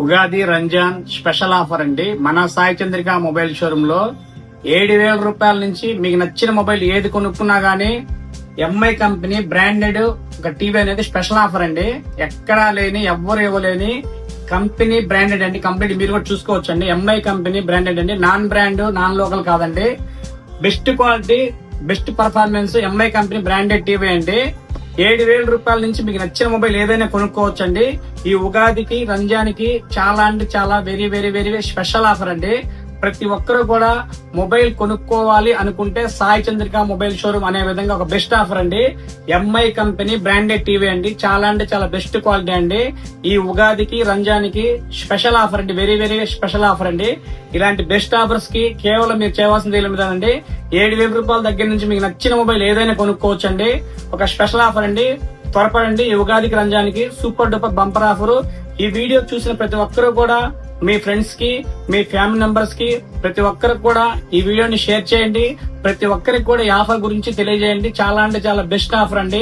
Ugadi Ramzan special offer అండి. మన Sai Chandrika mobile showroom లో 7,000 రూపాయల నుంచి మీకు నచ్చిన మొబైల్ ఏది కొనుక్కున్నా గానీ ఎంఐ కంపెనీ బ్రాండెడ్ ఒక టీవీ అనేది స్పెషల్ ఆఫర్ అండి. ఎక్కడా లేని ఎవ్వరు ఇవ్వలేని కంపెనీ బ్రాండెడ్ అండి. కంప్లీట్ మీరు కూడా చూసుకోవచ్చు అండి. ఎంఐ కంపెనీ బ్రాండెడ్ అండి. నాన్ బ్రాండ్ నాన్ లోకల్ కాదండి. Best quality best performance MI company branded TV అండి. 7,000 రూపాయల నుంచి మీకు నచ్చిన మొబైల్ ఏదైనా కొనుక్కోవచ్చండి. ఈ ఉగాదికి రంజాన్కి చాలా అంటే చాలా very very very special offer అండి. ప్రతి ఒక్కరు కూడా మొబైల్ కొనుక్కోవాలి అనుకుంటే సాయి చంద్రిక మొబైల్ షోరూమ్ అనే విధంగా ఒక బెస్ట్ ఆఫర్ అండి. ఎంఐ కంపెనీ బ్రాండెడ్ టీవీ అండి. చాలా అంటే చాలా బెస్ట్ క్వాలిటీ అండి. ఈ ఉగాదికి రంజాన్కి స్పెషల్ ఆఫర్ అండి. వెరీ వెరీ స్పెషల్ ఆఫర్ అండి. ఇలాంటి బెస్ట్ ఆఫర్స్ కి కేవలం మీరు చేయవలసింది ఏమిటంటే 7,000 రూపాయల దగ్గర నుంచి మీకు నచ్చిన మొబైల్ ఏదైనా కొనుక్కోవచ్చండి. ఒక స్పెషల్ ఆఫర్ అండి. త్వరపడండి. ఈ ఉగాదికి రంజాన్కి సూపర్ డూపర్ బంపర్ ఆఫర్. ఈ వీడియో చూసిన ప్రతి ఒక్కరు కూడా మీ ఫ్రెండ్స్ కి మీ ఫ్యామిలీ మెంబర్స్ కి ప్రతి ఒక్కరికి కూడా ఈ వీడియోని షేర్ చేయండి. ప్రతి ఒక్కరికి కూడా ఈ ఆఫర్ గురించి తెలియజేయండి. చాలా అంటే చాలా బెస్ట్ ఆఫర్ అండి.